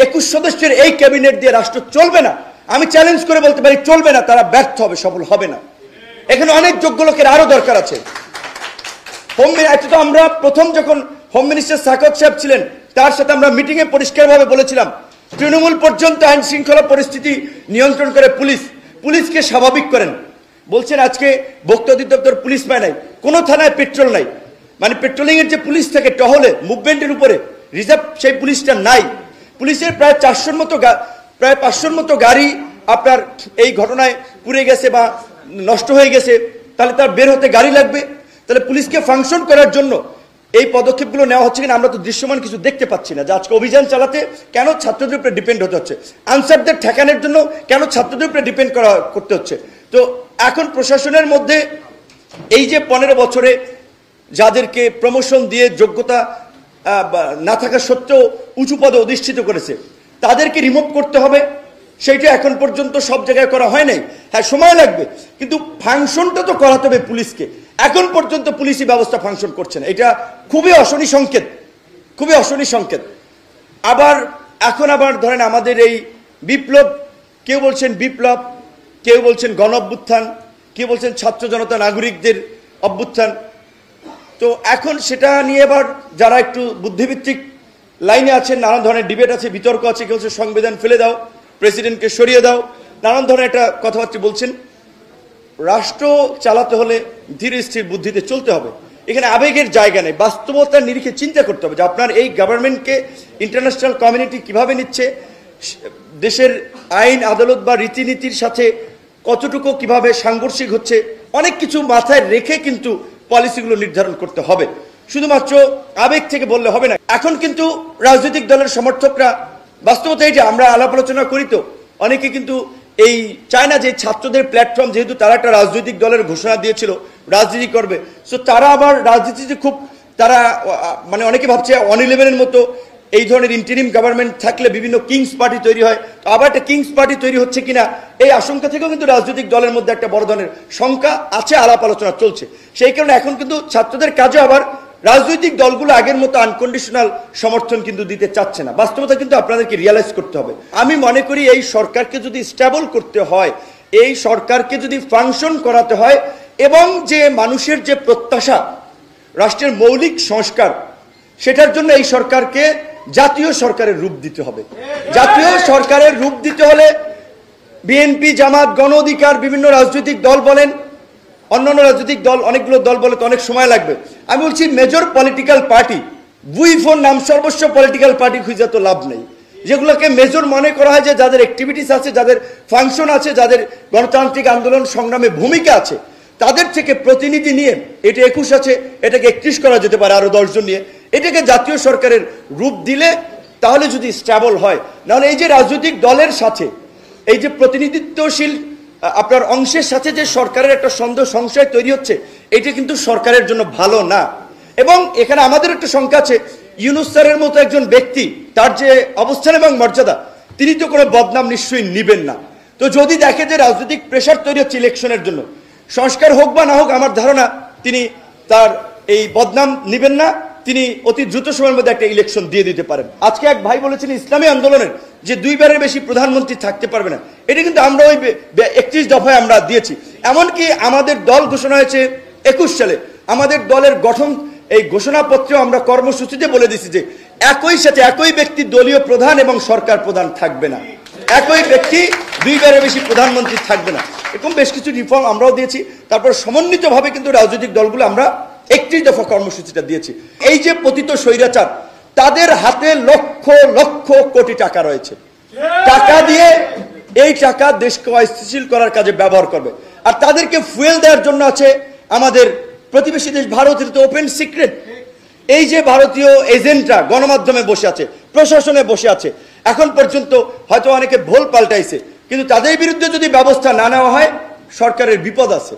21 সদস্যের এই ক্যাবিনেট দিয়ে রাষ্ট্র চলবে না। আমি চ্যালেঞ্জ করে বলতে পারি চলবে না, তারা ব্যর্থ হবে, সফল হবে না। এখানে অনেক যোগ্য লোকের আরো দরকার আছে। আমরা প্রথম যখন হোম মিনিস্টার সাকত সাহেব ছিলেন, তার সাথে আমরা মিটিং এ পরিষ্কারভাবে বলেছিলাম তৃণমূল পর্যন্ত আইন শৃঙ্খলা পরিস্থিতি নিয়ন্ত্রণ করে পুলিশকে স্বাভাবিক করেন। বলছেন আজকে ভোক্তা অধিদপ্তর পুলিশ পায় নাই, কোনো থানায় পেট্রোল নাই, মানে পেট্রোলিং এর যে পুলিশ থাকে টহলে মুভমেন্টের উপরে রিজার্ভ, সেই পুলিশটা নাই। পুলিশের প্রায় 500-র মতো গাড়ি আপনার এই ঘটনায় পুড়ে গেছে বা নষ্ট হয়ে গেছে, তাহলে তার বের হতে গাড়ি লাগবে। তাহলে পুলিশকে ফাংশন করার জন্য এই পদক্ষেপগুলো নেওয়া হচ্ছে কিনা আমরা তো দৃশ্যমান কিছু দেখতে পাচ্ছি না। যে আজকে অভিযান চালাতে কেন ছাত্রদের উপরে ডিপেন্ড হতে হচ্ছে, আনসারদের ঠেকানোর জন্য কেন ছাত্রদের উপরে ডিপেন্ড করতে হচ্ছে। তো এখন প্রশাসনের মধ্যে এই যে 15 বছরে যাদেরকে প্রমোশন দিয়ে যোগ্যতা না থাকা সত্ত্বেও উঁচু পদে অধিষ্ঠিত করেছে, তাদেরকে রিমুভ করতে হবে। সেইটা এখন পর্যন্ত সব জায়গায় করা হয় নাই। হ্যাঁ, সময় লাগবে, কিন্তু ফাংশনটা তো করাতে হবে পুলিশকে। এখন পর্যন্ত পুলিশি ব্যবস্থা ফাংশন করছে না, এটা খুবই অশনি সংকেত, খুবই অশনি সংকেত। এখন আবার ধরেন আমাদের এই বিপ্লব, কেউ বলছেন বিপ্লব, কেউ বলছেন গণ অভ্যুত্থান, কেউ বলছেন ছাত্র জনতা নাগরিকদের অভ্যুত্থান। তো এখন সেটা নিয়ে এবার যারা একটু বুদ্ধিভিত্তিক লাইনে আছেন, নানান ধরনের ডিবেট আছে, বিতর্ক আছে। কেউ বলছে সংবিধান ফেলে দাও, প্রেসিডেন্টকে সরিয়ে দাও, নানান ধরনের একটা কথাবার্তা বলছেন। রাষ্ট্র চালাতে হলে ধীর স্থির বুদ্ধিতে চলতে হবে। এখানে আবেগের জায়গা নেই, বাস্তবতার নিরিখে চিন্তা করতে হবে যে আপনার এই গভর্নমেন্টকে ইন্টারন্যাশনাল কমিউনিটি কিভাবে নিচ্ছে, দেশের আইন আদালত বা রীতিনীতির সাথে কতটুকু কিভাবে সাংঘর্ষিক হচ্ছে, অনেক কিছু মাথায় রেখে কিন্তু পলিসিগুলো নির্ধারণ করতে হবে। শুধুমাত্র আবেগ থেকে বললে হবে না। এখন কিন্তু রাজনৈতিক দলের সমর্থকরা, বাস্তবতা এই যে আমরা আলাপ আলোচনা করি, তো অনেকে কিন্তু এই চায় না যে ছাত্রদের প্ল্যাটফর্ম, যেহেতু তারা একটা রাজনৈতিক দলের ঘোষণা দিয়েছিল রাজনীতি করবে, সো তারা আবার রাজনীতিতে খুব তারা মানে অনেকে ভাবছে 111-এর মতো এই ধরনের ইন্টারিম গভর্নমেন্ট থাকলে বিভিন্ন কিংস পার্টি তৈরি হয়, তো আবার একটা কিংস পার্টি তৈরি হচ্ছে কিনা এই আশঙ্কা থেকেও কিন্তু রাজনৈতিক দলের মধ্যে একটা বড় ধরনের শঙ্কা আছে, আলাপ আলোচনা চলছে। সেই কারণে এখন কিন্তু ছাত্রদের কাজে আবার রাজনৈতিক দলগুলো আগের মতো আনকন্ডিশনাল সমর্থন কিন্তু দিতে চাচ্ছে না। বাস্তবতা কিন্তু আপনাদেরকে রিয়ালাইজ করতে হবে। আমি মনে করি এই সরকারকে যদি স্টেবল করতে হয়, এই সরকারকে যদি ফাংশন করাতে হয়, এবং যে মানুষের যে প্রত্যাশা রাষ্ট্রের মৌলিক সংস্কার, সেটার জন্য এই সরকারকে জাতীয় সরকারের রূপ দিতে হবে। জাতীয় সরকারের রূপ দিতে হলে বিএনপি, জামাত, গণ অধিকার, বিভিন্ন রাজনৈতিক দল বলেন, অন্যান্য রাজনৈতিক দল, অনেকগুলো দল বলে তো অনেক সময় লাগবে। আমি বলছি মেজর পলিটিক্যাল পার্টি, বুইফোর নাম সর্বস্ব পলিটিক্যাল পার্টি খুঁজে তো লাভ নেই। যেগুলোকে মেজর মনে করা হয়, যে যাদের অ্যাক্টিভিটিস আছে, যাদের ফাংশন আছে, যাদের গণতান্ত্রিক আন্দোলন সংগ্রামে ভূমিকা আছে, তাদের থেকে প্রতিনিধি নিয়ে, এটা 21 আছে, এটাকে 31 করা যেতে পারে আরো 10 জন নিয়ে, এটাকে জাতীয় সরকারের রূপ দিলে তাহলে যদি স্টেবল হয়। নাহলে এই যে রাজনৈতিক দলের সাথে এই যে প্রতিনিধিত্বশীল আপনার অংশের সাথে যে সরকারের একটা সংশয় তৈরি হচ্ছে, এটা কিন্তু সরকারের জন্য ভালো না। এবং এখানে আমাদের একটা শঙ্কা আছে, ইউনূস স্যারের মতো একজন ব্যক্তি, তার যে অবস্থান এবং মর্যাদা, তিনি তো কোনো বদনাম নিশ্চয়ই নিবেন না। তো যদি দেখে যে রাজনৈতিক প্রেশার তৈরি হচ্ছে ইলেকশনের জন্য, সংস্কার হোক বা না হোক, আমার ধারণা তিনি তার এই বদনাম নিবেন না, তিনি অতি দ্রুত সময়ের মধ্যে একটা ইলেকশন দিয়ে দিতে পারেন। আজকে এক ভাই বলেছেন ইসলামী আন্দোলনের যে 2 বারের বেশি প্রধানমন্ত্রী থাকতে পারবে না, এটা কিন্তু আমরা ওই 31 দফায় আমরা দিয়েছি। এমনকি আমাদের দল ঘোষণা হয়েছে 21 সালে, আমাদের দলের গঠন এই ঘোষণাপত্রেও আমরা কর্মসূচিতে বলে দিছি যে একই সাথে একই ব্যক্তি দলীয় প্রধান এবং সরকার প্রধান থাকবে না, একই ব্যক্তি 2 বারের বেশি প্রধানমন্ত্রী থাকবে না। এরকম বেশ কিছু রিফর্ম আমরাও দিয়েছি। তারপর সমন্বিতভাবে কিন্তু রাজনৈতিক দলগুলো আমরা 31 দফা কর্মসূচিটা দিয়েছি। এই যে পতিত স্বৈরাচার, তাদের হাতে লক্ষ লক্ষ কোটি টাকা রয়েছে, টাকা দিয়ে এই টাকা দেশকে অস্থিতিশীল করার কাজে ব্যবহার করবে। আর তাদেরকে ফুয়েল দেওয়ার জন্য আছে আমাদের প্রতিবেশী দেশ ভারতের তো ওপেন সিক্রেট। এই যে ভারতীয় এজেন্টরা গণমাধ্যমে বসে আছে, প্রশাসনে বসে আছে, এখন পর্যন্ত হয়তো অনেকে ভুল পাল্টাইছে, কিন্তু তাদের বিরুদ্ধে যদি ব্যবস্থা না নেওয়া হয়, সরকারের বিপদ আছে।